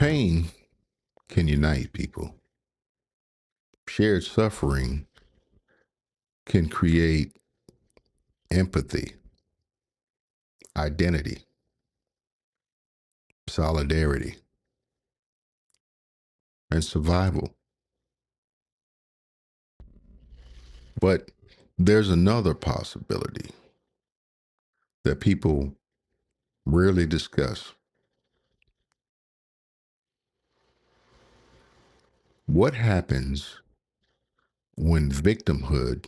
Pain can unite people. Shared suffering can create empathy, identity, solidarity, and survival. But there's another possibility that people rarely discuss. What happens when victimhood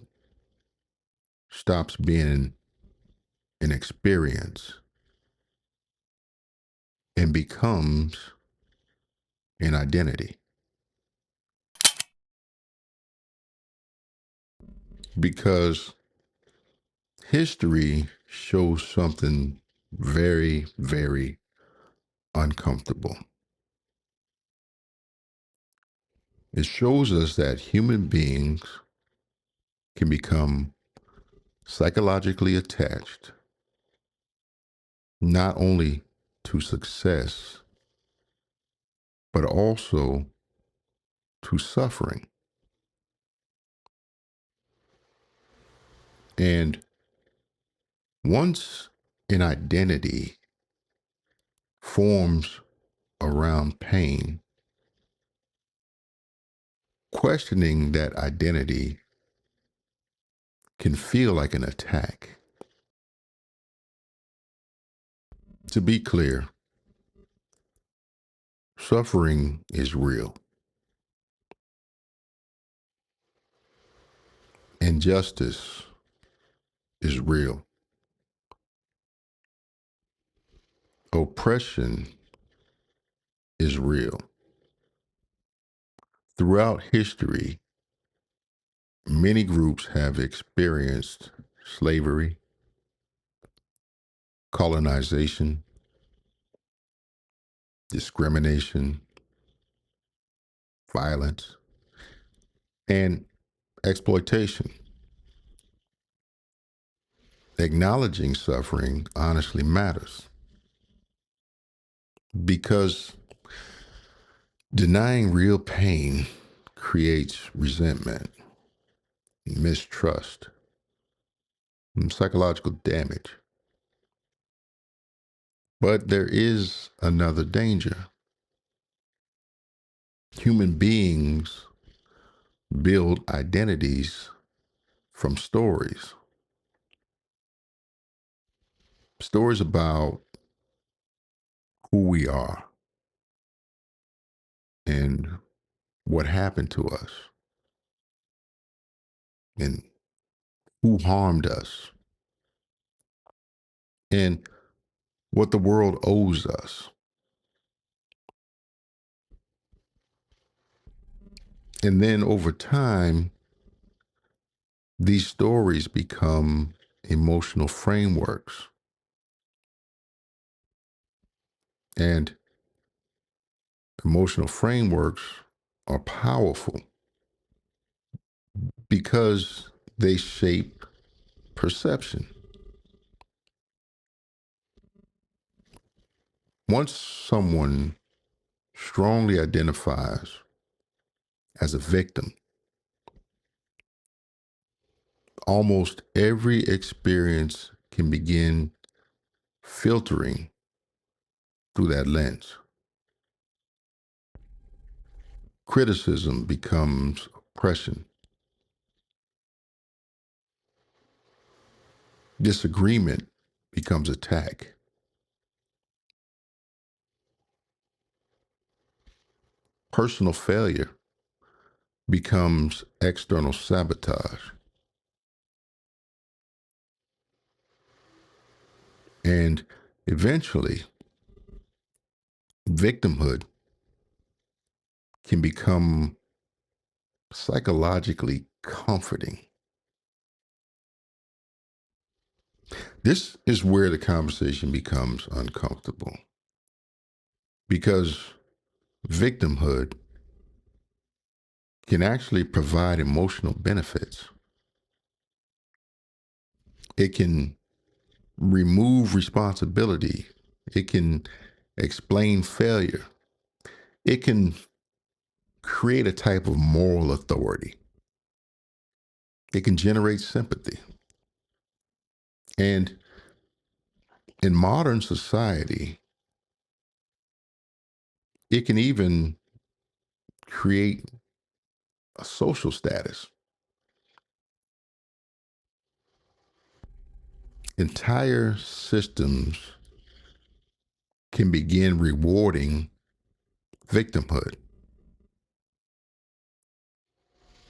stops being an experience and becomes an identity? Because history shows something very, very uncomfortable. It shows us that human beings can become psychologically attached not only to success, but also to suffering. And once an identity forms around pain, questioning that identity can feel like an attack. To be clear, suffering is real. Injustice is real. Oppression is real. Throughout history, many groups have experienced slavery, colonization, discrimination, violence, and exploitation. Acknowledging suffering honestly matters because denying real pain creates resentment, mistrust, and psychological damage. But there is another danger. Human beings build identities from stories. Stories about who we are and what happened to us and who harmed us and what the world owes us. And then over time, these stories become emotional frameworks. And emotional frameworks are powerful because they shape perception. Once someone strongly identifies as a victim, almost every experience can begin filtering through that lens. Criticism becomes oppression. Disagreement becomes attack. Personal failure becomes external sabotage. And eventually, victimhood can become psychologically comforting. This is where the conversation becomes uncomfortable because victimhood can actually provide emotional benefits. It can remove responsibility. It can explain failure. It can create a type of moral authority. It can generate sympathy. And in modern society, it can even create a social status. Entire systems can begin rewarding victimhood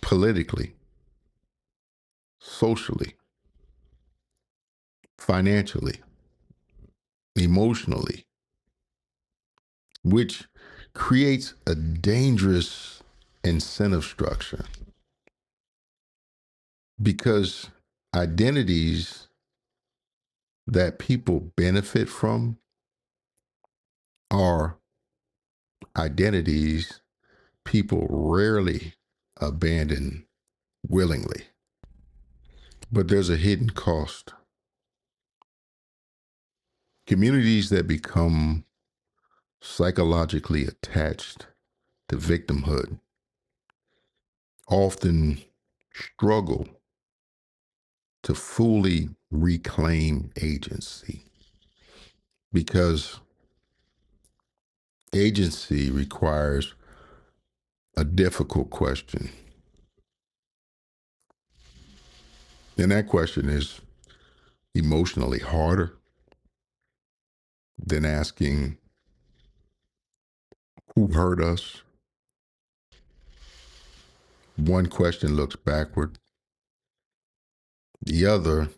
politically, socially, financially, emotionally, which creates a dangerous incentive structure because identities that people benefit from are identities people rarely abandon willingly. But there's a hidden cost. Communities that become psychologically attached to victimhood often struggle to fully reclaim agency because agency requires a difficult question. And that question is emotionally harder than asking who hurt us. One question looks backward, the other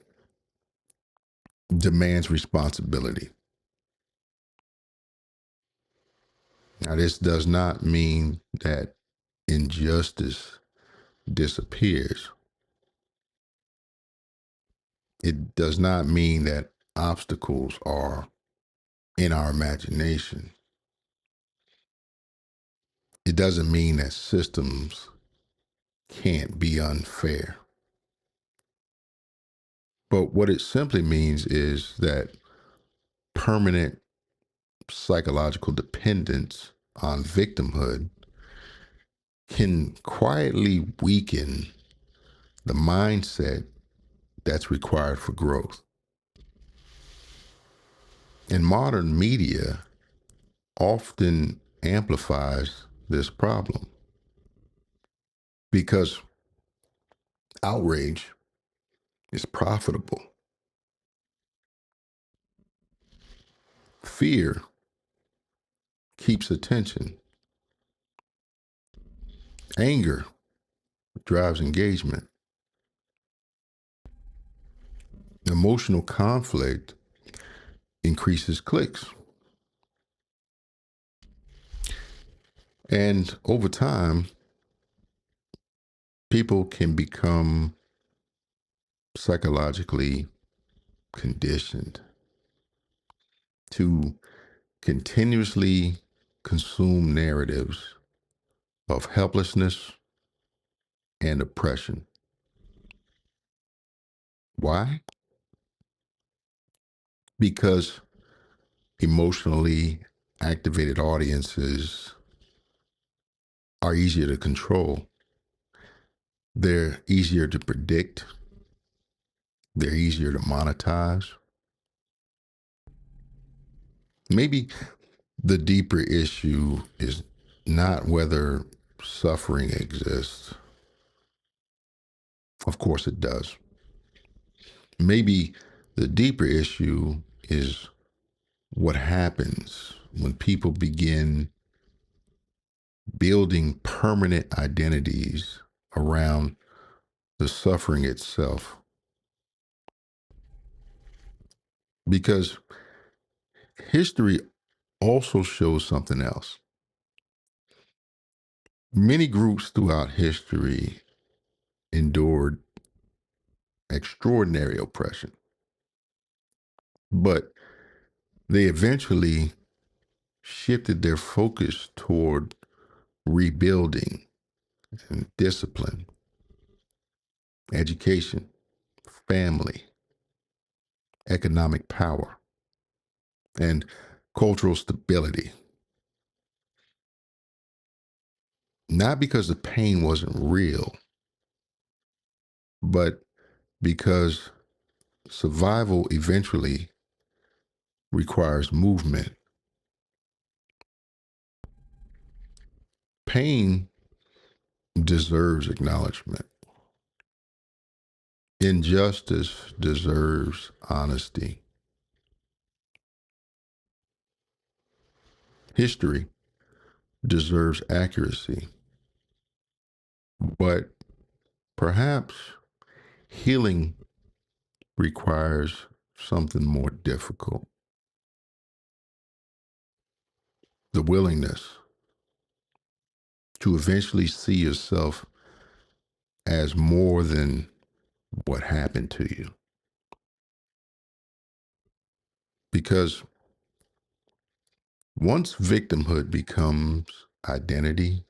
demands responsibility. Now, this does not mean that injustice disappears. It does not mean that obstacles are in our imagination. It doesn't mean that systems can't be unfair. But what it simply means is that permanent psychological dependence on victimhood can quietly weaken the mindset that's required for growth. And modern media often amplifies this problem because outrage is profitable. Fear keeps attention. Anger drives engagement. Emotional conflict increases clicks. And over time, people can become psychologically conditioned to continuously consume narratives of helplessness and oppression. Why? Because emotionally activated audiences are easier to control. They're easier to predict. They're easier to monetize. Maybe the deeper issue is not whether suffering exists. Of course it does. Maybe the deeper issue is what happens when people begin building permanent identities around the suffering itself. Because history also shows something else. Many groups throughout history endured extraordinary oppression, but they eventually shifted their focus toward rebuilding and discipline, education, family, economic power, and cultural stability. not because the pain wasn't real, but because survival eventually requires movement. Pain deserves acknowledgement. Injustice deserves honesty. History deserves accuracy. But perhaps healing requires something more difficult: the willingness to eventually see yourself as more than what happened to you. Because once victimhood becomes identity,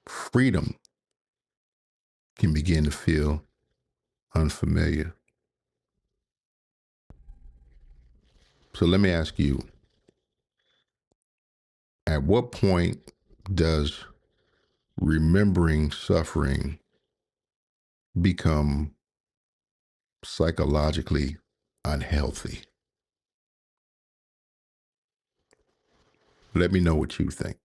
freedom can begin to feel unfamiliar. So let me ask you, at what point does remembering suffering become psychologically unhealthy? Let me know what you think.